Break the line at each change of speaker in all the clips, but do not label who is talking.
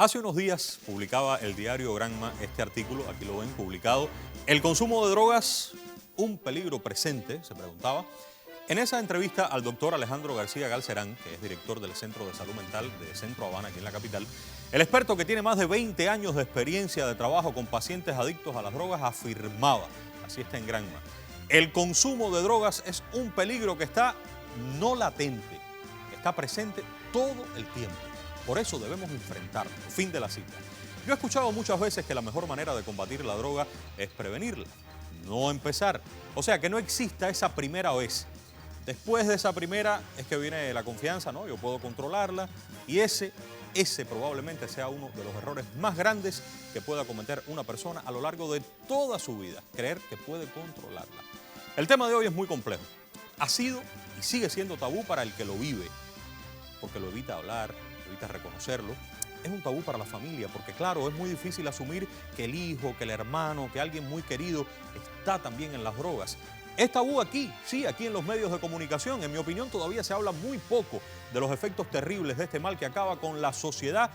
Hace unos días publicaba el diario Granma este artículo, aquí lo ven publicado. ¿El consumo de drogas, un peligro presente?, se preguntaba. En esa entrevista al doctor Alejandro García Galcerán, que es director del Centro de Salud Mental de Centro Habana, aquí en la capital, el experto que tiene más de 20 años de experiencia de trabajo con pacientes adictos a las drogas afirmaba, así está en Granma, el consumo de drogas es un peligro que está no latente, está presente todo el tiempo. Por eso debemos enfrentarlo. Fin de la cita. Yo he escuchado muchas veces que la mejor manera de combatir la droga es prevenirla, no empezar. O sea, que no exista esa primera vez. Después de esa primera es que viene la confianza, ¿no? Yo puedo controlarla y ese probablemente sea uno de los errores más grandes que pueda cometer una persona a lo largo de toda su vida, creer que puede controlarla. El tema de hoy es muy complejo. Ha sido y sigue siendo tabú para el que lo vive, porque lo evita hablar, evita reconocerlo. Es un tabú para la familia, porque claro, es muy difícil asumir que el hijo, que el hermano, que alguien muy querido está también en las drogas. Es tabú aquí, sí, aquí en los medios de comunicación. En mi opinión, todavía se habla muy poco de los efectos terribles de este mal que acaba con la sociedad,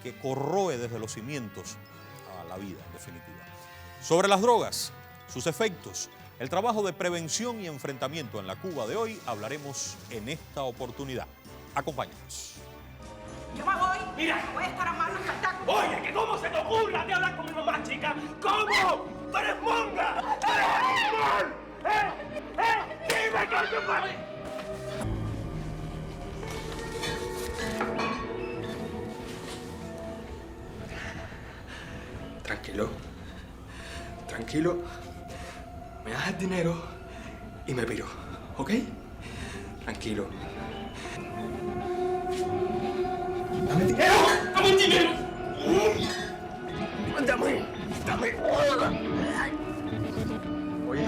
que corroe desde los cimientos a la vida, en definitiva. Sobre las drogas, sus efectos, el trabajo de prevención y enfrentamiento en la Cuba de hoy, hablaremos en esta oportunidad. Acompáñanos.
Yo me voy.
Mira.
Voy a estar armando un espectáculo.
Oye, que cómo se te ocurra de hablar con mi mamá, chica. ¿Cómo? ¡Tú eres monga! ¡Eres animal! ¡Dime que te pare! Tranquilo. Tranquilo. Me das el dinero y me piro, ¿ok? Tranquilo. ¡Dame dinero! ¡Dame el dinero! ¡Dame! Oye.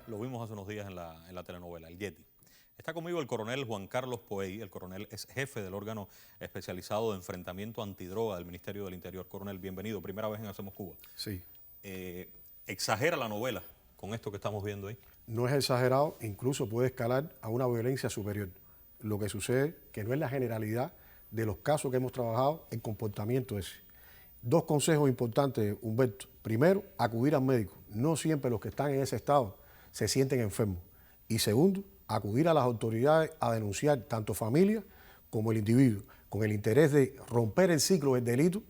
Lo vimos hace unos días en la telenovela, El Yeti. Está conmigo el coronel Juan Carlos Poey. El coronel es jefe del órgano especializado de enfrentamiento antidroga del Ministerio del Interior. Coronel, bienvenido. Primera vez en Hacemos Cuba.
Sí.
¿Exagera la novela con esto que estamos viendo ahí?
No es exagerado, incluso puede escalar a una violencia superior. Lo que sucede que no es la generalidad de los casos que hemos trabajado, el comportamiento ese. Dos consejos importantes, Humberto. Primero, acudir al médico. No siempre los que están en ese estado se sienten enfermos. Y segundo, acudir a las autoridades a denunciar tanto familia como el individuo, con el interés de romper el ciclo del delito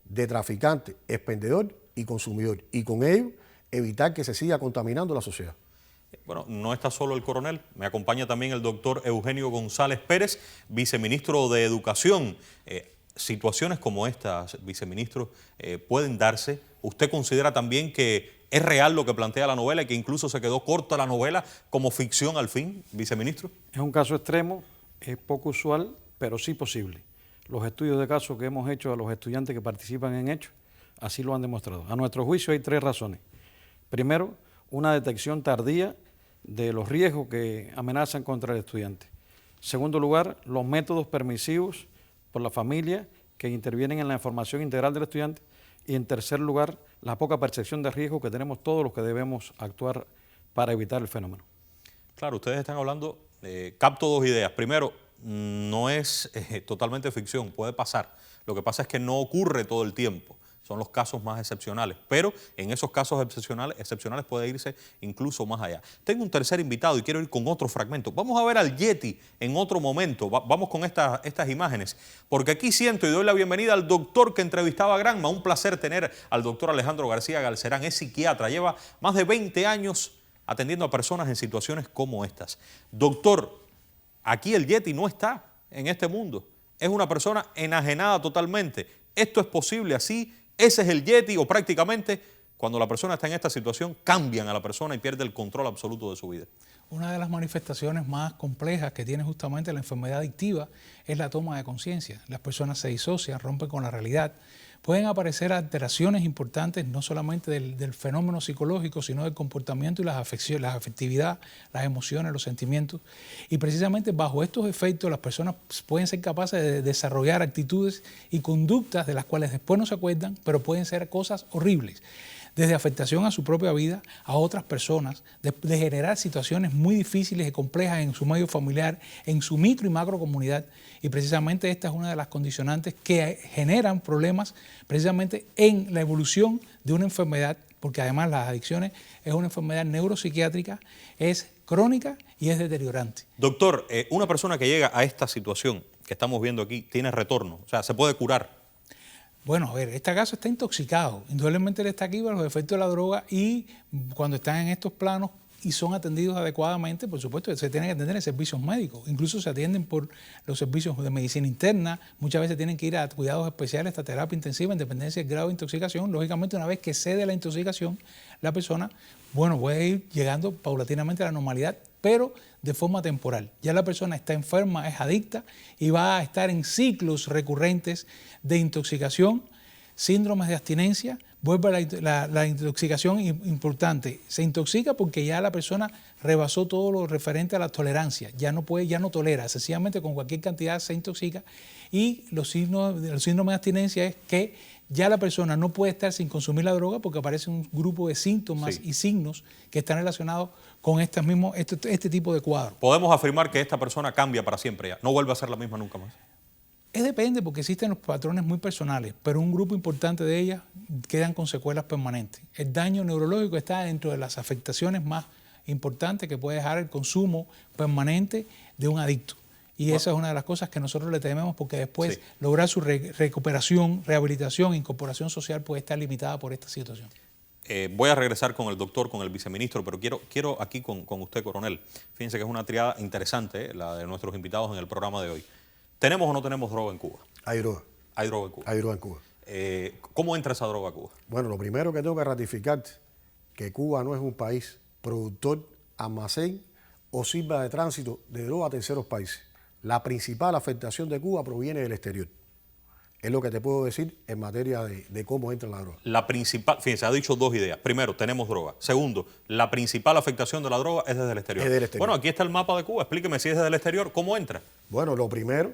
de traficante, expendedor y consumidor. Y con ello, evitar que se siga contaminando la sociedad.
Bueno, no está solo el coronel, me acompaña también el doctor Eugenio González Pérez, viceministro de Educación. Situaciones como estas, viceministro, pueden darse. ¿Usted considera también que es real lo que plantea la novela y que incluso se quedó corta la novela como ficción al fin, viceministro?
Es un caso extremo, es poco usual, pero sí posible. Los estudios de caso que hemos hecho a los estudiantes que participan en hechos, así lo han demostrado. A nuestro juicio hay tres razones. Primero, una detección tardía de los riesgos que amenazan contra el estudiante. Segundo lugar, los métodos permisivos por la familia que intervienen en la formación integral del estudiante. Y en tercer lugar, la poca percepción de riesgo que tenemos todos los que debemos actuar para evitar el fenómeno.
Claro, ustedes están hablando, capto dos ideas. Primero, no es totalmente ficción, puede pasar. Lo que pasa es que no ocurre todo el tiempo. Son los casos más excepcionales, pero en esos casos excepcionales puede irse incluso más allá. Tengo un tercer invitado y quiero ir con otro fragmento. Vamos a ver al Yeti en otro momento. Vamos con estas imágenes, porque aquí siento y doy la bienvenida al doctor que entrevistaba a Granma. Un placer tener al doctor Alejandro García Galcerán. Es psiquiatra, lleva más de 20 años atendiendo a personas en situaciones como estas. Doctor, aquí el Yeti no está en este mundo. es una persona enajenada totalmente. ¿Esto es posible así? ¿Ese es el Yeti? O prácticamente cuando la persona está en esta situación cambian a la persona y pierde el control absoluto de su vida.
Una de las manifestaciones más complejas que tiene justamente la enfermedad adictiva es la toma de conciencia. Las personas se disocian, rompen con la realidad. Pueden aparecer alteraciones importantes no solamente del fenómeno psicológico, sino del comportamiento y las afecciones, la afectividad, las emociones, los sentimientos. Y precisamente bajo estos efectos las personas pueden ser capaces de desarrollar actitudes y conductas de las cuales después no se acuerdan, pero pueden ser cosas horribles. Desde afectación a su propia vida, a otras personas, de generar situaciones muy difíciles y complejas en su medio familiar, en su micro y macro comunidad. Y precisamente esta es una de las condicionantes que generan problemas precisamente en la evolución de una enfermedad, porque además las adicciones es una enfermedad neuropsiquiátrica, es crónica y es deteriorante.
Doctor, una persona que llega a esta situación que estamos viendo aquí tiene retorno, o sea, se puede curar.
Bueno, a ver, este caso está intoxicado. Indudablemente él está aquí por los efectos de la droga y cuando están en estos planos y son atendidos adecuadamente, por supuesto, se tienen que atender en servicios médicos. Incluso se atienden por los servicios de medicina interna. Muchas veces tienen que ir a cuidados especiales, hasta terapia intensiva, en dependencia del grado de intoxicación. Lógicamente, una vez que cede la intoxicación, la persona, bueno, puede ir llegando paulatinamente a la normalidad, pero de forma temporal. Ya la persona está enferma, es adicta y va a estar en ciclos recurrentes de intoxicación, síndromes de abstinencia, vuelve la intoxicación importante. Se intoxica porque ya la persona rebasó todo lo referente a la tolerancia, ya no tolera, sencillamente con cualquier cantidad se intoxica y los síndromes de abstinencia es que ya la persona no puede estar sin consumir la droga porque aparece un grupo de síntomas y signos que están relacionados con este tipo de cuadros.
Podemos afirmar que esta persona cambia para siempre ya, no vuelve a ser la misma nunca más.
Depende porque existen los patrones muy personales, pero un grupo importante de ellas quedan con secuelas permanentes. El daño neurológico está dentro de las afectaciones más importantes que puede dejar el consumo permanente de un adicto. Y esa es una de las cosas que nosotros le tememos porque después lograr su recuperación, rehabilitación, incorporación social puede estar limitada por esta situación.
Voy a regresar con el doctor, con el viceministro, pero quiero aquí con usted, coronel. Fíjense que es una triada interesante, la de nuestros invitados en el programa de hoy. ¿Tenemos o no tenemos droga en Cuba?
Hay droga.
Hay droga en Cuba.
Hay droga en Cuba.
¿Cómo entra esa droga a Cuba?
Bueno, lo primero que tengo que ratificar que Cuba no es un país productor, almacén o sirva de tránsito de droga a terceros países. La principal afectación de Cuba proviene del exterior. Es lo que te puedo decir en materia de cómo entra la droga.
La principal, fíjense, ha dicho dos ideas. Primero, tenemos droga. Segundo, la principal afectación de la droga es desde el exterior.
Es del exterior.
Bueno, aquí está el mapa de Cuba. Explíqueme si es desde el exterior, ¿cómo entra?
Bueno, lo primero,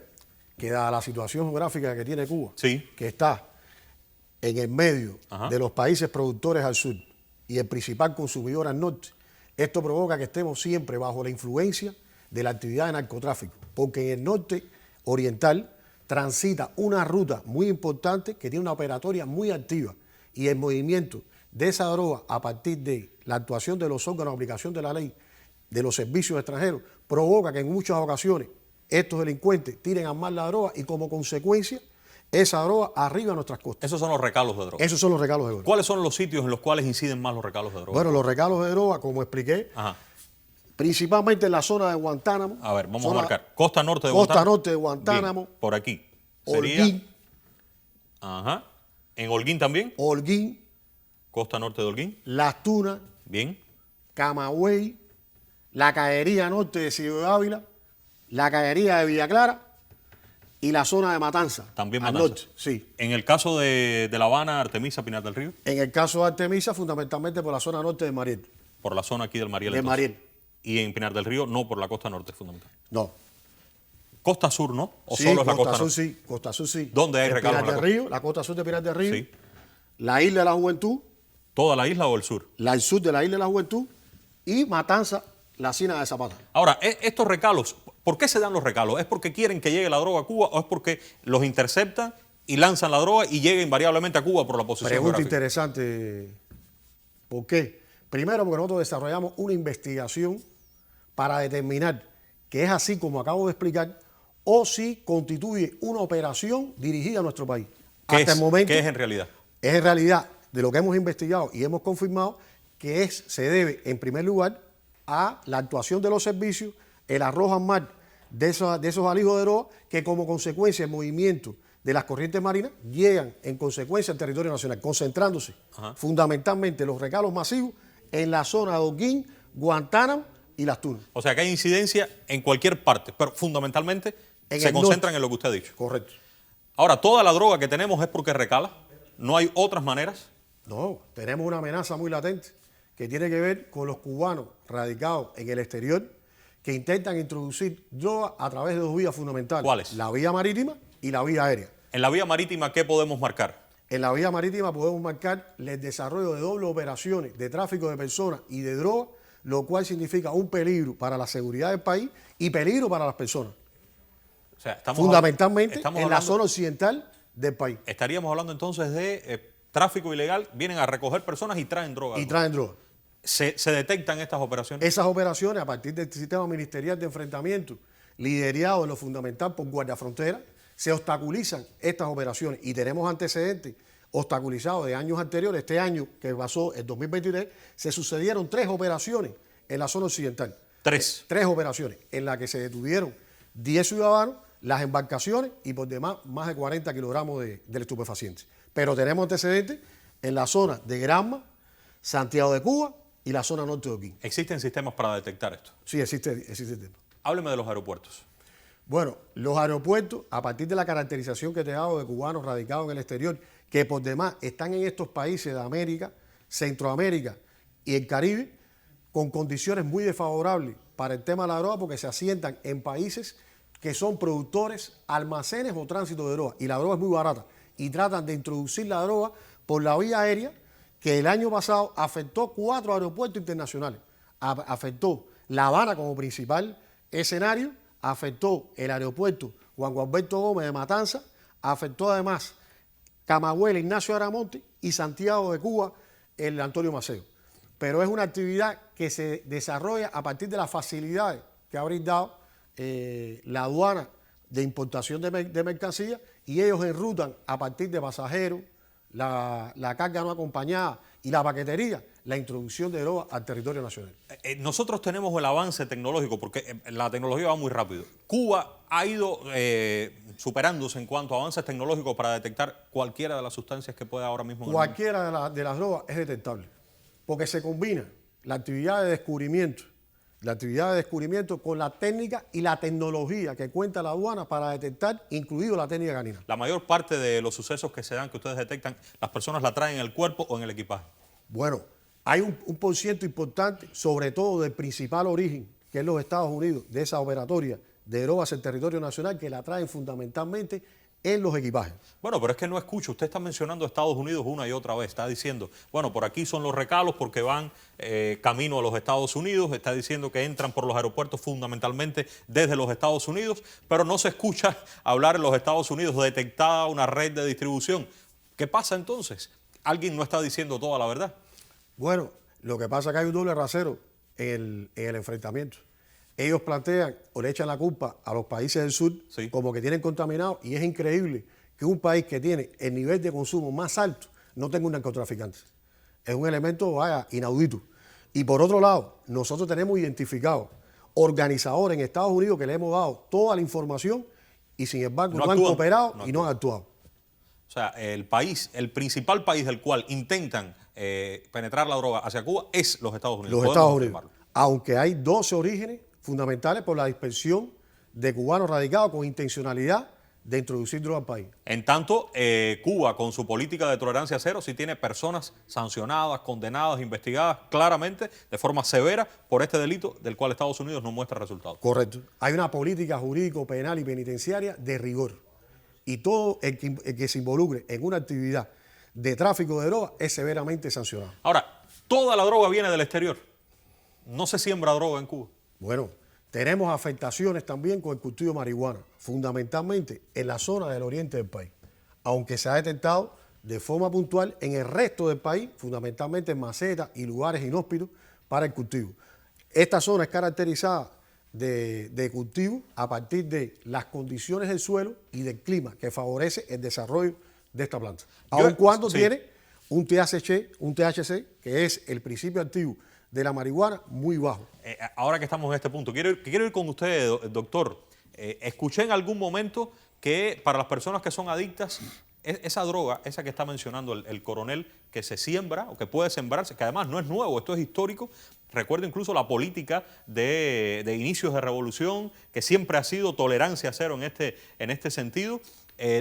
que dada la situación geográfica que tiene Cuba, que está en el medio de los países productores al sur y el principal consumidor al norte, esto provoca que estemos siempre bajo la influencia de la actividad de narcotráfico, porque en el norte oriental transita una ruta muy importante que tiene una operatoria muy activa y el movimiento de esa droga a partir de la actuación de los órganos de aplicación de la ley, de los servicios extranjeros, provoca que en muchas ocasiones estos delincuentes tiren a más la droga y como consecuencia esa droga arriba a nuestras costas.
Esos son los recalos de droga.
Esos son los recalos de droga.
¿Cuáles son los sitios en los cuales inciden más los recalos de droga?
Bueno, los recalos de droga, como expliqué, principalmente en la zona de Guantánamo.
A ver, vamos a marcar. Costa norte de Guantánamo.
Costa norte de Guantánamo.
Bien, por aquí. Sería,
Holguín.
Ajá. ¿En Holguín también?
Holguín.
Costa norte de Holguín.
Las Tunas.
Bien.
Camagüey. La Caería norte de Ciudad Ávila. La Caería de Villa Clara. Y la zona de Matanza.
También
al
Matanza.
norte, sí.
En el caso de La Habana, Artemisa, Pinar del Río.
En el caso de Artemisa, fundamentalmente por la zona norte de Mariel.
Por la zona aquí del Mariel.
De Mariel.
Y en Pinar del Río, no por la costa norte, fundamental.
No.
Costa sur, ¿no? ¿O
sí,
solo es la costa
sur,
norte?
sí. Costa sur, sí.
¿Dónde hay recalos
Pinar
en la
del
costa?
Río, la costa sur de Pinar del Río.
Sí.
La Isla de la Juventud.
¿Toda la isla o el sur?
El sur de la Isla de la Juventud. Y Matanza, la Hacienda de Zapata.
Ahora, estos recalos, ¿por qué se dan los recalos? ¿Es porque quieren que llegue la droga a Cuba o es porque los interceptan y lanzan la droga y llega invariablemente a Cuba por la posición
Pregunta
geográfica?
interesante. ¿Por qué? Primero, porque nosotros desarrollamos una investigación para determinar que es así como acabo de explicar o si constituye una operación dirigida a nuestro país. Hasta el momento,
¿Qué es en realidad?
Es en realidad de lo que hemos investigado y hemos confirmado que se debe, en primer lugar, a la actuación de los servicios, el arrojo al mar de esos alijos de droga que como consecuencia del movimiento de las corrientes marinas llegan en consecuencia al territorio nacional, concentrándose fundamentalmente los recalos masivos en la zona de Holguín, Guantánamo y Las Tunas.
O sea que hay incidencia en cualquier parte, pero fundamentalmente se concentran en lo que usted ha dicho.
Correcto.
Ahora, ¿toda la droga que tenemos es porque recala? ¿No hay otras maneras?
No, tenemos una amenaza muy latente que tiene que ver con los cubanos radicados en el exterior que intentan introducir droga a través de dos vías fundamentales.
¿Cuáles?
La vía marítima y la vía aérea.
En la vía marítima, ¿qué podemos marcar?
En la vía marítima podemos marcar el desarrollo de dobles operaciones de tráfico de personas y de droga, lo cual significa un peligro para la seguridad del país y peligro para las personas.
O sea,
Fundamentalmente
estamos
en la
hablando-
zona occidental del país.
Estaríamos hablando entonces de tráfico ilegal, vienen a recoger personas y traen droga.
Y traen droga.
¿Se detectan estas operaciones?
Esas operaciones, a partir del sistema ministerial de enfrentamiento, liderado en lo fundamental por Guardia Frontera, se obstaculizan estas operaciones y tenemos antecedentes obstaculizados de años anteriores. Este año que pasó, el 2023, se sucedieron 3 operaciones en la zona occidental.
3.
3 operaciones en las que se detuvieron 10 ciudadanos, las embarcaciones y por demás más de 40 kilogramos de estupefacientes. Pero tenemos antecedentes en la zona de Granma, Santiago de Cuba y la zona norte de Holguín.
¿Existen sistemas para detectar esto?
Sí, existe el tema.
Hábleme de los aeropuertos.
Bueno, los aeropuertos, a partir de la caracterización que te he dado de cubanos radicados en el exterior, que por demás están en estos países de América, Centroamérica y el Caribe, con condiciones muy desfavorables para el tema de la droga, porque se asientan en países que son productores, almacenes o tránsito de droga, y la droga es muy barata, y tratan de introducir la droga por la vía aérea, que el año pasado afectó 4 aeropuertos internacionales. Afectó La Habana como principal escenario, afectó el aeropuerto Juan Gualberto Gómez de Matanza, afectó además Camagüey, Ignacio Aramonte y Santiago de Cuba, el Antonio Maceo. Pero es una actividad que se desarrolla a partir de las facilidades que ha brindado la aduana de importación de mercancías y ellos enrutan a partir de pasajeros, la carga no acompañada y la paquetería, la introducción de droga al territorio nacional.
Nosotros tenemos el avance tecnológico porque la tecnología va muy rápido. Cuba ha ido superándose en cuanto a avances tecnológicos para detectar cualquiera de las sustancias que pueda ahora mismo.
Cualquiera de las drogas es detectable porque se combina la actividad de descubrimiento con la técnica y la tecnología que cuenta la aduana para detectar, incluido la técnica canina.
La mayor parte de los sucesos que se dan, que ustedes detectan, las personas la traen en el cuerpo o en el equipaje.
Bueno, hay un porciento importante, sobre todo del principal origen, que es los Estados Unidos, de esa operatoria de drogas en territorio nacional, que la traen fundamentalmente en los equipajes.
Bueno, pero es que no escucho. Usted está mencionando Estados Unidos una y otra vez. Está diciendo, bueno, por aquí son los recalos porque van camino a los Estados Unidos. Está diciendo que entran por los aeropuertos fundamentalmente desde los Estados Unidos, pero no se escucha hablar en los Estados Unidos detectada una red de distribución. ¿Qué pasa entonces? ¿Alguien no está diciendo toda la verdad?
Bueno, lo que pasa es que hay un doble rasero en el enfrentamiento. Ellos plantean o le echan la culpa a los países del sur
Sí.
como que tienen contaminados y es increíble que un país que tiene el nivel de consumo más alto no tenga un narcotraficante. Es un elemento, inaudito. Y por otro lado, nosotros tenemos identificados organizadores en Estados Unidos que le hemos dado toda la información y sin embargo no han
actúan.
cooperado
No
y no han actuado.
O sea, el principal país del cual intentan penetrar la droga hacia Cuba es los Estados Unidos.
Los
Podemos
Estados Unidos.
afirmarlo.
Aunque hay 12 orígenes fundamentales por la dispersión de cubanos radicados con intencionalidad de introducir droga al país.
En tanto, Cuba, con su política de tolerancia cero, sí tiene personas sancionadas, condenadas, investigadas claramente, de forma severa, por este delito del cual Estados Unidos no muestra resultados.
Correcto. Hay una política jurídico, penal y penitenciaria de rigor. Y todo el que se involucre en una actividad de tráfico de droga es severamente sancionado.
Ahora, toda la droga viene del exterior. No se siembra droga en Cuba.
Bueno, tenemos afectaciones también con el cultivo de marihuana, fundamentalmente en la zona del oriente del país, aunque se ha detectado de forma puntual en el resto del país, fundamentalmente en macetas y lugares inhóspitos para el cultivo. Esta zona es caracterizada de cultivo a partir de las condiciones del suelo y del clima que favorece el desarrollo de esta planta. Aun cuando
sí.
tiene un THC, que es el principio activo de la marihuana, muy bajo.
Ahora que estamos en este punto, quiero ir con usted, doctor. Escuché en algún momento que para las personas que son adictas, esa droga, esa que está mencionando el coronel, que se siembra o que puede sembrarse, que además no es nuevo, esto es histórico. Recuerdo incluso la política de inicios de revolución, que siempre ha sido tolerancia cero en este sentido.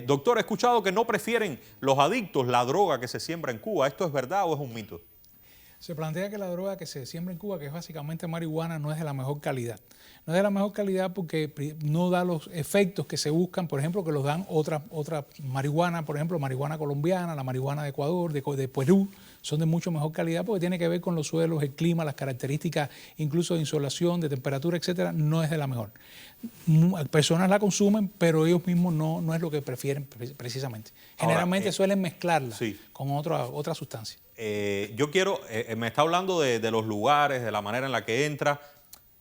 Doctor, he escuchado que no prefieren los adictos la droga que se siembra en Cuba. ¿Esto es verdad o es un mito?
Se plantea que la droga que se siembra en Cuba, que es básicamente marihuana, no es de la mejor calidad. No es de la mejor calidad porque no da los efectos que se buscan, por ejemplo, que los dan otra marihuana, por ejemplo, marihuana colombiana, la marihuana de Ecuador, de Perú, son de mucho mejor calidad porque tiene que ver con los suelos, el clima, las características, incluso de insolación, de temperatura, etcétera, no es de la mejor. Personas la consumen, pero ellos mismos no es lo que prefieren precisamente. Generalmente
Ahora,
suelen mezclarla
sí.
con otra sustancia.
Yo quiero, me está hablando de los lugares, de la manera en la que entra,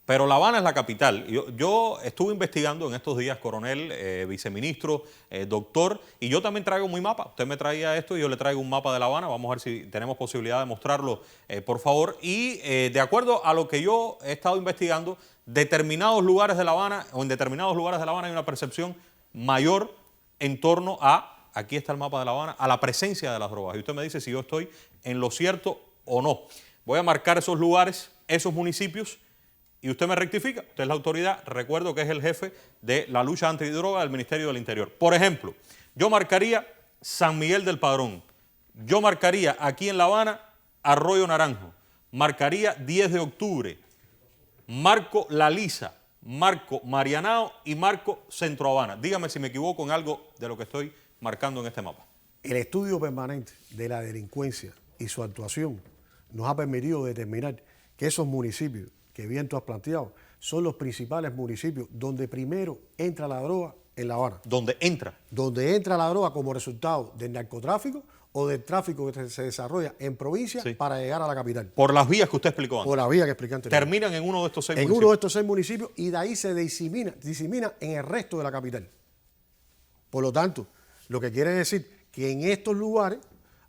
pero La Habana es la capital. Yo estuve investigando en estos días, coronel, viceministro, doctor, y yo también traigo mi mapa. Usted me traía esto y yo le traigo un mapa de La Habana. Vamos a ver si tenemos posibilidad de mostrarlo, por favor. Y de acuerdo a lo que yo he estado investigando, determinados lugares de La Habana, o en determinados lugares de La Habana hay una percepción mayor en torno a, aquí está el mapa de La Habana, a la presencia de las drogas. Y usted me dice si yo estoy en lo cierto o no. Voy a marcar esos lugares, esos municipios, y usted me rectifica. Usted es la autoridad. Recuerdo que es el jefe de la lucha antidroga del Ministerio del Interior. Por ejemplo, yo marcaría San Miguel del Padrón. Yo marcaría aquí en La Habana Arroyo Naranjo. Marcaría 10 de octubre. Marco La Lisa. Marco Marianao y marco Centro Habana. Dígame si me equivoco en algo de lo que estoy marcando en este mapa.
El estudio permanente de la delincuencia y su actuación nos ha permitido determinar que esos municipios que bien tú has planteado son los principales municipios donde primero entra la droga en La Habana.
¿Dónde entra?
Donde entra la droga como resultado del narcotráfico o del tráfico que se desarrolla en provincia
Sí.
para llegar a la capital.
Por las vías que usted explicó antes.
Por la vía que expliqué anteriormente.
Terminan en uno de estos 6
En
municipios.
uno de estos 6 municipios y de ahí se disemina en el resto de la capital. Por lo tanto, lo que quiere decir que en estos lugares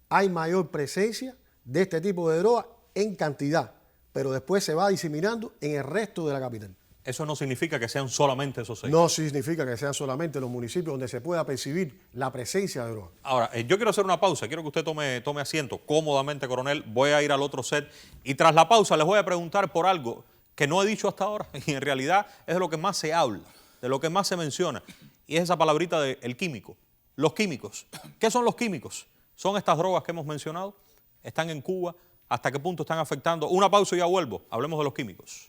hay mayor presencia de este tipo de droga en cantidad, pero después se va diseminando en el resto de la capital.
Eso no significa que sean solamente esos 6.
No significa que sean solamente los municipios donde se pueda percibir la presencia de droga.
Ahora, yo quiero hacer una pausa. Quiero que usted tome asiento cómodamente, coronel. Voy a ir al otro set y tras la pausa les voy a preguntar por algo que no he dicho hasta ahora y en realidad es de lo que más se habla, de lo que más se menciona, y es esa palabrita del químico. Los químicos. ¿Qué son los químicos? ¿Son estas drogas que hemos mencionado? ¿Están en Cuba? ¿Hasta qué punto están afectando? Una pausa y ya vuelvo. Hablemos de los químicos.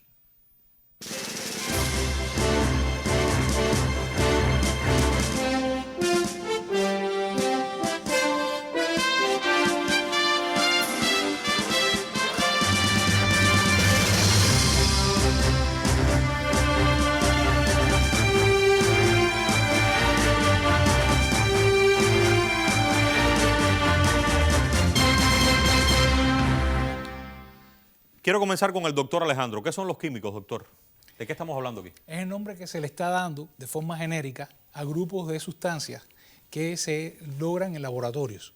Quiero comenzar con el doctor Alejandro. ¿Qué son los químicos, doctor? ¿De qué estamos hablando aquí?
Es el nombre que se le está dando de forma genérica a grupos de sustancias que se logran en laboratorios.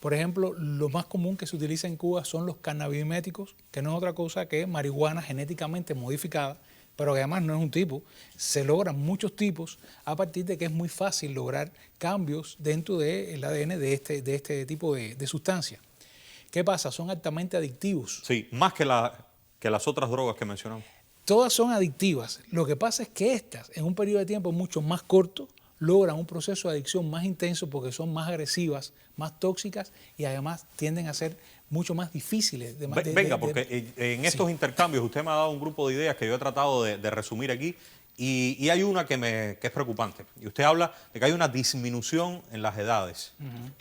Por ejemplo, lo más común que se utiliza en Cuba son los cannabiméticos, que no es otra cosa que marihuana genéticamente modificada, pero que además no es un tipo. Se logran muchos tipos a partir de que es muy fácil lograr cambios dentro del ADN de este tipo de sustancia. ¿Qué pasa? Son altamente adictivos.
Sí, más que las otras drogas que mencionamos.
Todas son adictivas. Lo que pasa es que estas, en un periodo de tiempo mucho más corto, logran un proceso de adicción más intenso porque son más agresivas, más tóxicas y además tienden a ser mucho más difíciles.
Porque en estos intercambios usted me ha dado un grupo de ideas que yo he tratado de resumir aquí y hay una que es preocupante. Y usted habla de que hay una disminución en las edades,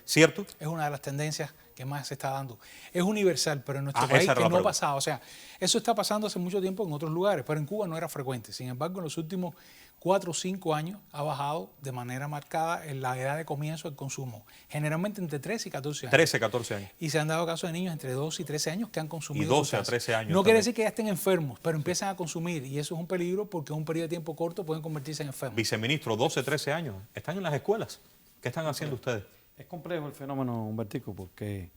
¿cierto?
Es una de las tendencias que más se está dando. Es universal, pero en nuestro
esa
país
era
que
la
no ha
pregunta.
pasado. O sea, eso está pasando hace mucho tiempo en otros lugares, pero en Cuba no era frecuente. Sin embargo, en los últimos 4 o 5 años ha bajado de manera marcada en la edad de comienzo del consumo. Generalmente entre 13 y 14 años.
13, 14 años.
Y se han dado casos de niños entre 12 y 13 años que han consumido
Y 12 a
sustancias.
13 años
No quiere
también.
decir que ya estén enfermos, pero empiezan a consumir y eso es un peligro porque en un periodo de tiempo corto pueden convertirse en enfermos.
Viceministro, 12, 13 años. ¿Están en las escuelas? ¿Qué están haciendo ustedes?
Es complejo el fenómeno, Humbertico, porque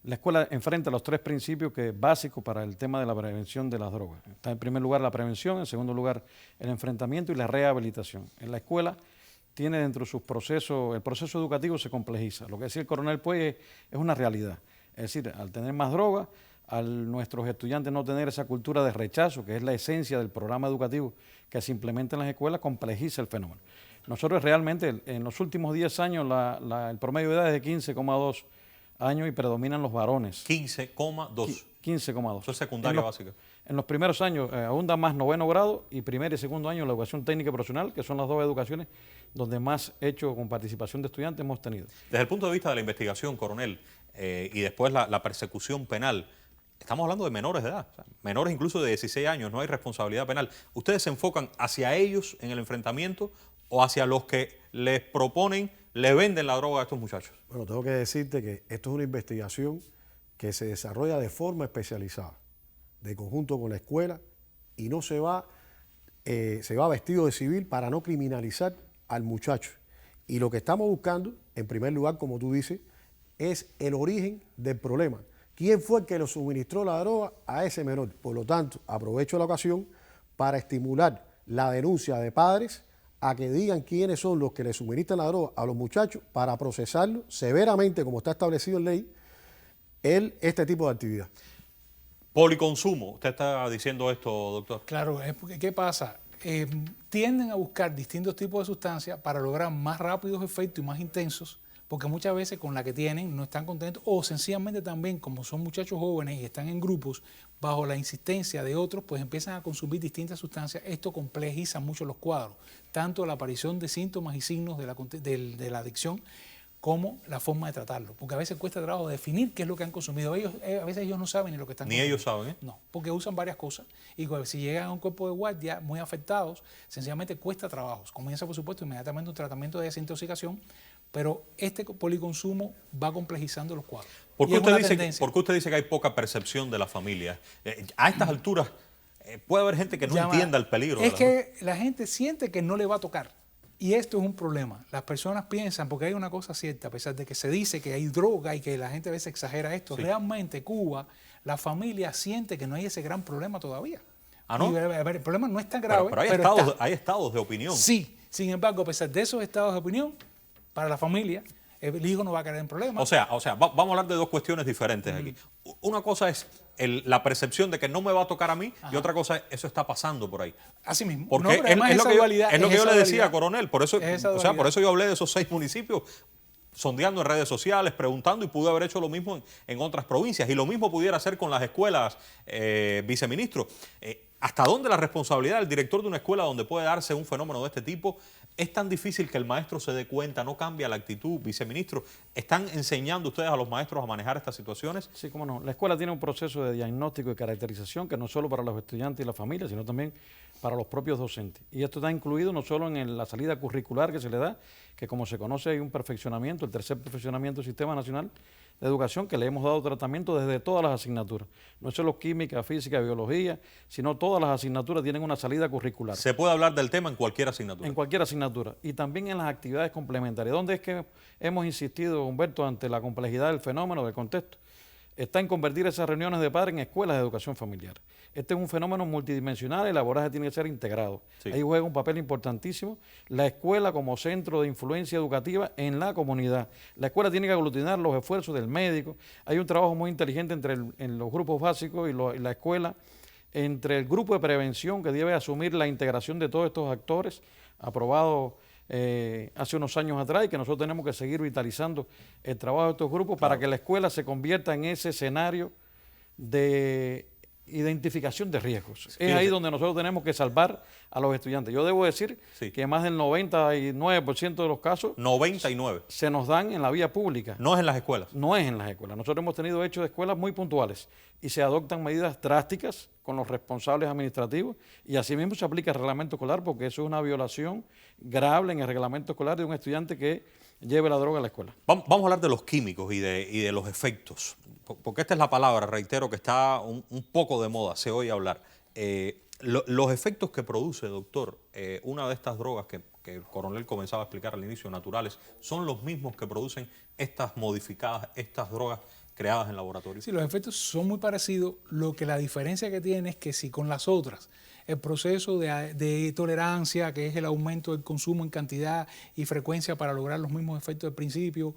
La escuela enfrenta los 3 principios básicos para el tema de la prevención de las drogas. Está en primer lugar la prevención, en segundo lugar el enfrentamiento y la rehabilitación. En la escuela tiene dentro de sus procesos, el proceso educativo se complejiza. Lo que decía el coronel pues es una realidad. Es decir, al tener más drogas, al nuestros estudiantes no tener esa cultura de rechazo, que es la esencia del programa educativo que se implementa en las escuelas, complejiza el fenómeno. Nosotros realmente en los últimos 10 años el promedio de edad es de 15,2 años y predominan los varones.
15,2.
15,2.
Eso es secundaria básica.
En los primeros años abunda más noveno grado y primer y segundo año la educación técnica y profesional, que son las 2 educaciones donde más hechos con participación de estudiantes hemos tenido.
Desde el punto de vista de la investigación, coronel, y después la persecución penal, estamos hablando de menores de edad, o sea, menores incluso de 16 años, no hay responsabilidad penal. ¿Ustedes se enfocan hacia ellos en el enfrentamiento o hacia los que les proponen, le venden la droga a estos muchachos?
Bueno, tengo que decirte que esto es una investigación que se desarrolla de forma especializada, de conjunto con la escuela, y no se va vestido de civil para no criminalizar al muchacho. Y lo que estamos buscando, en primer lugar, como tú dices, es el origen del problema. ¿Quién fue el que le suministró la droga a ese menor? Por lo tanto, aprovecho la ocasión para estimular la denuncia de padres a que digan quiénes son los que le suministran la droga a los muchachos para procesarlo severamente, como está establecido en ley, este tipo de actividad.
Policonsumo, usted está diciendo esto, doctor.
Claro, es porque, ¿qué pasa? Tienden a buscar distintos tipos de sustancias para lograr más rápidos efectos y más intensos, porque muchas veces con la que tienen no están contentos, o sencillamente también, como son muchachos jóvenes y están en grupos, bajo la insistencia de otros, pues empiezan a consumir distintas sustancias. Esto complejiza mucho los cuadros, tanto la aparición de síntomas y signos de la adicción, como la forma de tratarlo, porque a veces cuesta trabajo definir qué es lo que han consumido. A veces ellos no saben ni lo que están consumiendo.
Ni ellos saben, ¿eh?
No, porque usan varias cosas y si llegan a un cuerpo de guardia muy afectados, sencillamente cuesta trabajo. Comienza, por supuesto, inmediatamente un tratamiento de desintoxicación, pero este policonsumo va complejizando los cuadros.
¿Por qué usted dice que hay poca percepción de la familia? A estas alturas puede haber gente que no entienda el peligro.
Es que la gente siente que no le va a tocar. Y esto es un problema. Las personas piensan, porque hay una cosa cierta, a pesar de que se dice que hay droga y que la gente a veces exagera esto,
sí.
Realmente Cuba, la familia siente que no hay ese gran problema todavía.
¿Ah, no?
Y, el problema no es tan grave.
Pero hay estados de opinión.
Sí, sin embargo, a pesar de esos estados de opinión, para la familia, el hijo no va a caer en problemas.
O sea, vamos a hablar de 2 cuestiones diferentes aquí. Una cosa es la percepción de que no me va a tocar a mí. Ajá. Y otra cosa es eso está pasando por ahí.
Así mismo.
Porque es lo que yo le decía, coronel. Por eso yo hablé de esos 6 municipios, sondeando en redes sociales, preguntando, y pude haber hecho lo mismo en otras provincias. Y lo mismo pudiera hacer con las escuelas, viceministro. ¿Hasta dónde la responsabilidad del director de una escuela donde puede darse un fenómeno de este tipo? ¿Es tan difícil que el maestro se dé cuenta, no cambia la actitud, viceministro? ¿Están enseñando ustedes a los maestros a manejar estas situaciones?
Sí, cómo no. La escuela tiene un proceso de diagnóstico y caracterización que no solo para los estudiantes y la familia, sino también para los propios docentes. Y esto está incluido no solo en la salida curricular que se le da, que como se conoce hay un perfeccionamiento, el 3er perfeccionamiento del Sistema Nacional de Educación, que le hemos dado tratamiento desde todas las asignaturas. No solo química, física, biología, sino todas las asignaturas tienen una salida curricular.
Se puede hablar del tema en cualquier asignatura.
En cualquier asignatura. Y también en las actividades complementarias. ¿Dónde es que hemos insistido, Humberto, ante la complejidad del fenómeno, del contexto? Está en convertir esas reuniones de padres en escuelas de educación familiar. Este es un fenómeno multidimensional y el abordaje tiene que ser integrado. Sí. Ahí juega un papel importantísimo la escuela como centro de influencia educativa en la comunidad. La escuela tiene que aglutinar los esfuerzos del médico. Hay un trabajo muy inteligente en los grupos básicos y la escuela, entre el grupo de prevención que debe asumir la integración de todos estos actores, aprobado hace unos años atrás, y que nosotros tenemos que seguir vitalizando el trabajo de estos grupos para que la escuela se convierta en ese escenario de identificación de riesgos. Sí, es ahí donde nosotros tenemos que salvar a los estudiantes. Yo debo decir que más del 99% de los casos
99
se nos dan en la vía pública.
No es en las escuelas.
No es en las escuelas. Nosotros hemos tenido hechos de escuelas muy puntuales y se adoptan medidas drásticas con los responsables administrativos, y asimismo se aplica el reglamento escolar, porque eso es una violación grave en el reglamento escolar de un estudiante que lleve la droga a la escuela.
Vamos a hablar de los químicos y de los efectos, porque esta es la palabra, reitero, que está un poco de moda, se oye hablar. Los efectos que produce, doctor, una de estas drogas que el coronel comenzaba a explicar al inicio, naturales, son los mismos que producen estas modificadas, estas drogas creadas en laboratorio.
Sí, los efectos son muy parecidos. Lo que la diferencia que tiene es que si con las otras el proceso de tolerancia, que es el aumento del consumo en cantidad y frecuencia para lograr los mismos efectos del principio,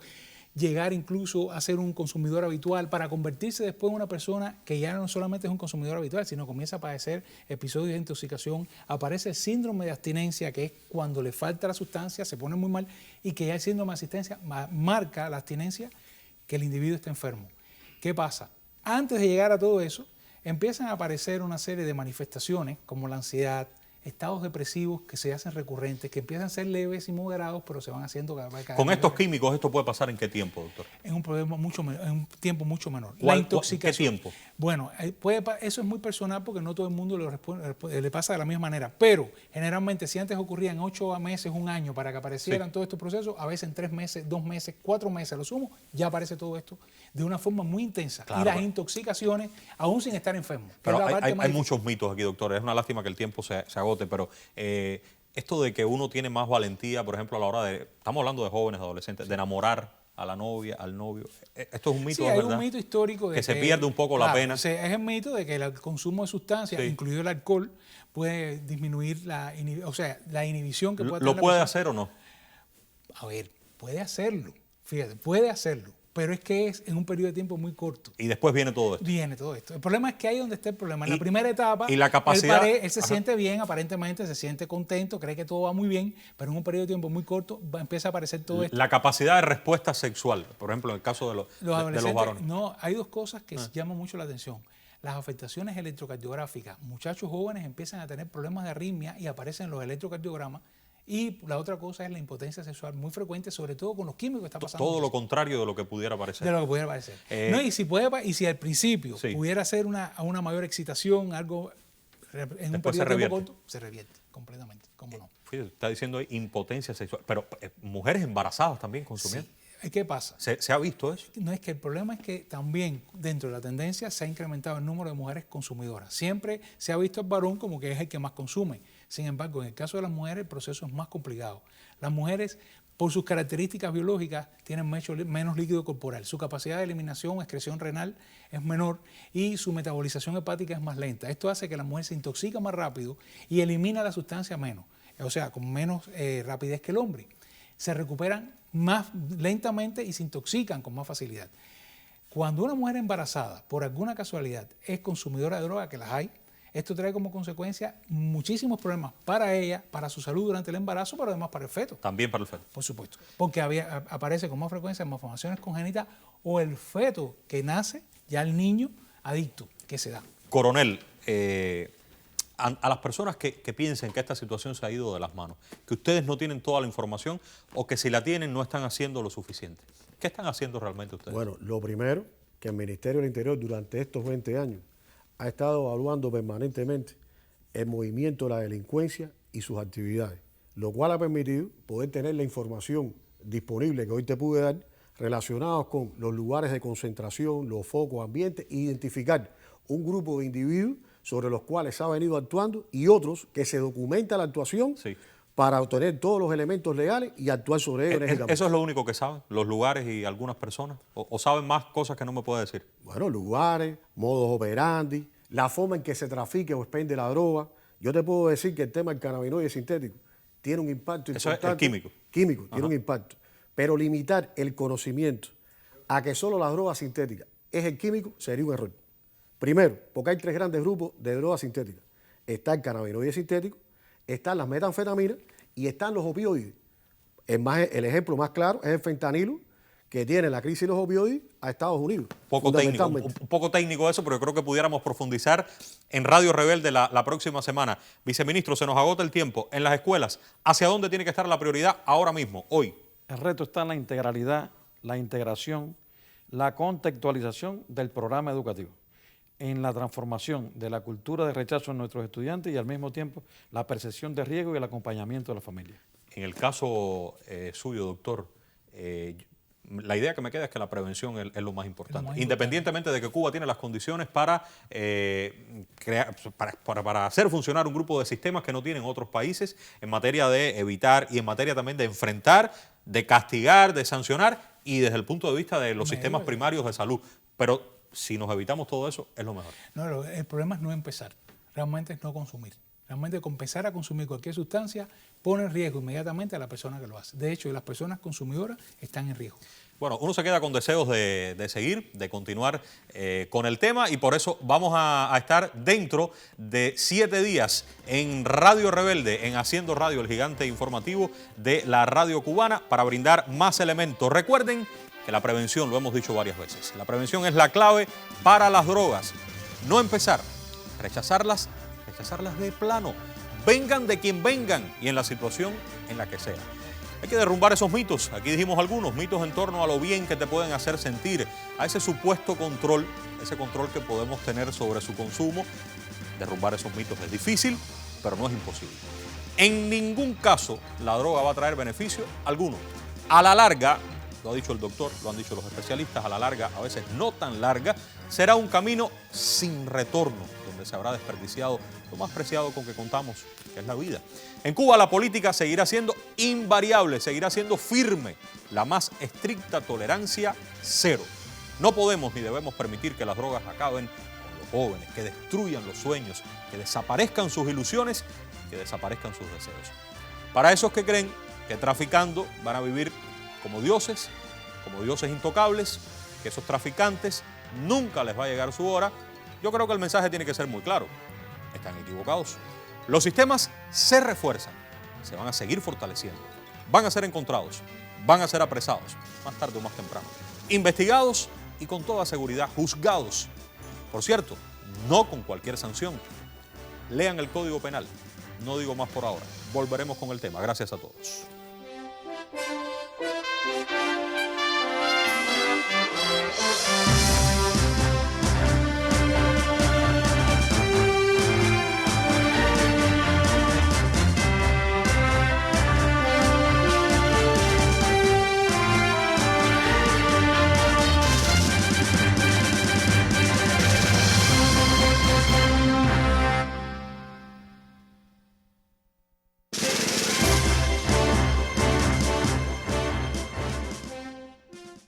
llegar incluso a ser un consumidor habitual para convertirse después en una persona que ya no solamente es un consumidor habitual, sino comienza a padecer episodios de intoxicación, aparece el síndrome de abstinencia, que es cuando le falta la sustancia, se pone muy mal, y que ya el síndrome de abstinencia marca la abstinencia que el individuo está enfermo. ¿Qué pasa? Antes de llegar a todo eso, empiezan a aparecer una serie de manifestaciones como la ansiedad, estados depresivos que se hacen recurrentes, que empiezan a ser leves y moderados, pero se van haciendo cada vez
Con
más
estos
graves.
químicos, ¿esto puede pasar en qué tiempo, doctor?
En un problema en un tiempo mucho menor.
¿Qué tiempo?
Bueno, eso es muy personal porque no todo el mundo le pasa de la misma manera. Pero generalmente, si antes ocurrían 8 meses, un año para que aparecieran todos estos procesos, a veces en 3 meses, 2 meses, 4 meses, a lo sumo, ya aparece todo esto de una forma muy intensa.
Claro.
Y las intoxicaciones, aún sin estar enfermo.
Pero
es la parte más
hay
difícil.
muchos mitos aquí, doctor. Es una lástima que el tiempo se agote, pero esto de que uno tiene más valentía, por ejemplo, a la hora de, estamos hablando de jóvenes, adolescentes, de enamorar a la novia, al novio. Esto es un mito,
Sí,
¿es
hay
verdad?
un mito histórico de
que se pierde un poco la
claro,
pena.
Es el mito de que el consumo de sustancias,
Sí.
incluido el alcohol, puede disminuir la inhibición que puede tener
¿Lo
la
puede
persona.
hacer o no?
A ver, puede hacerlo, fíjate, puede hacerlo, pero es que es en un periodo de tiempo muy corto.
Y después viene todo esto.
Viene todo esto. El problema es que ahí donde está el problema. En
Y-
la primera etapa,
y la capacidad-
él se
Ajá.
siente bien, aparentemente se siente contento, cree que todo va muy bien, pero en un periodo de tiempo muy corto empieza a aparecer todo esto.
La capacidad de respuesta sexual, por ejemplo, en el caso de los
Adolescentes,
varones.
no, hay dos cosas que llaman mucho la atención. Las afectaciones electrocardiográficas. Muchachos jóvenes empiezan a tener problemas de arritmia y aparecen los electrocardiogramas. Y la otra cosa es la impotencia sexual muy frecuente, sobre todo con los químicos que está pasando.
Todo lo
muchísimo.
contrario de lo que pudiera parecer.
De lo que pudiera parecer. No, y si al principio
Sí.
pudiera ser una mayor excitación, algo en un
Después se
periodo de tiempo
revierte.
corto, se revierte completamente. ¿Cómo no?
Fíjate, está diciendo ahí impotencia sexual. Pero mujeres embarazadas también consumiendo.
Sí. ¿Qué pasa?
¿Se ha visto eso?
No, es que el problema es que también dentro de la tendencia se ha incrementado el número de mujeres consumidoras. Siempre se ha visto al varón como que es el que más consume. Sin embargo, en el caso de las mujeres el proceso es más complicado. Las mujeres, por sus características biológicas, tienen menos líquido corporal. Su capacidad de eliminación, excreción renal es menor y su metabolización hepática es más lenta. Esto hace que la mujer se intoxica más rápido y elimina la sustancia menos, o sea, con menos rapidez que el hombre. Se recuperan más lentamente y se intoxican con más facilidad. Cuando una mujer embarazada, por alguna casualidad, es consumidora de droga, que las hay, esto trae como consecuencia muchísimos problemas para ella, para su salud durante el embarazo, pero además para el feto,
También para el feto.
por supuesto. Porque aparece con más frecuencia malformaciones congénitas o el feto que nace, ya el niño adicto que se da.
Coronel, a las personas que piensen que esta situación se ha ido de las manos, que ustedes no tienen toda la información o que si la tienen no están haciendo lo suficiente, ¿qué están haciendo realmente ustedes?
Bueno, lo primero, que el Ministerio del Interior durante estos 20 años ha estado evaluando permanentemente el movimiento de la delincuencia y sus actividades, lo cual ha permitido poder tener la información disponible que hoy te pude dar relacionados con los lugares de concentración, los focos, ambientes, e identificar un grupo de individuos sobre los cuales se ha venido actuando y otros que se documenta la actuación
Sí.
para obtener todos los elementos legales y actuar sobre ellos enérgicamente.
¿Eso es lo único que saben? ¿Los lugares y algunas personas? ¿O saben más cosas que no me puede decir?
Bueno, lugares, modos operandi, la forma en que se trafique o expende la droga. Yo te puedo decir que el tema del cannabinoide sintético tiene un impacto
Eso es el
importante.
químico.
Químico, tiene un impacto. Pero limitar el conocimiento a que solo las drogas sintéticas es el químico sería un error. Primero, porque hay 3 grandes grupos de drogas sintéticas. Está el cannabinoide sintético, están las metanfetaminas y están los opioides. El ejemplo más claro es el fentanilo, que tiene la crisis de los opioides a Estados Unidos.
Poco técnico,
fundamentalmente.
un poco técnico eso, pero yo creo que pudiéramos profundizar en Radio Rebelde la próxima semana. Viceministro, se nos agota el tiempo. En las escuelas, ¿hacia dónde tiene que estar la prioridad ahora mismo, hoy?
El reto está en la integralidad, la integración, la contextualización del programa educativo, en la transformación de la cultura de rechazo en nuestros estudiantes y al mismo tiempo la percepción de riesgo y el acompañamiento de la familia.
En el caso suyo, doctor, la idea que me queda es que la prevención es lo más importante. Independientemente de que Cuba tiene las condiciones para hacer funcionar un grupo de sistemas que no tienen otros países en materia de evitar y en materia también de enfrentar, de castigar, de sancionar y desde el punto de vista de los sistemas primarios de salud. pero si nos evitamos todo eso, es lo mejor.
No, el problema es no empezar, realmente es no consumir. Realmente empezar a consumir cualquier sustancia pone en riesgo inmediatamente a la persona que lo hace. De hecho, las personas consumidoras están en riesgo.
Bueno, uno se queda con deseos de seguir, de continuar con el tema, y por eso vamos a estar dentro de 7 días en Radio Rebelde, en Haciendo Radio, el gigante informativo de la radio cubana, para brindar más elementos. Recuerden que la prevención, lo hemos dicho varias veces, la prevención es la clave para las drogas. No empezar, rechazarlas de plano. Vengan de quien vengan y en la situación en la que sea. Hay que derrumbar esos mitos. Aquí dijimos algunos mitos en torno a lo bien que te pueden hacer sentir, a ese supuesto control, ese control que podemos tener sobre su consumo. Derrumbar esos mitos es difícil, pero no es imposible. En ningún caso la droga va a traer beneficio alguno. A la larga, lo ha dicho el doctor, lo han dicho los especialistas, a la larga, a veces no tan larga, será un camino sin retorno, donde se habrá desperdiciado lo más preciado con que contamos, que es la vida. En Cuba la política seguirá siendo invariable, seguirá siendo firme, la más estricta tolerancia cero. No podemos ni debemos permitir que las drogas acaben con los jóvenes, que destruyan los sueños, que desaparezcan sus ilusiones, que desaparezcan sus deseos. Para esos que creen que traficando van a vivir como dioses intocables, que esos traficantes nunca les va a llegar su hora, yo creo que el mensaje tiene que ser muy claro. Están equivocados. Los sistemas se refuerzan, se van a seguir fortaleciendo, van a ser encontrados, van a ser apresados, más tarde o más temprano, investigados y con toda seguridad juzgados. Por cierto, no con cualquier sanción. Lean el Código Penal. No digo más por ahora. Volveremos con el tema. Gracias a todos.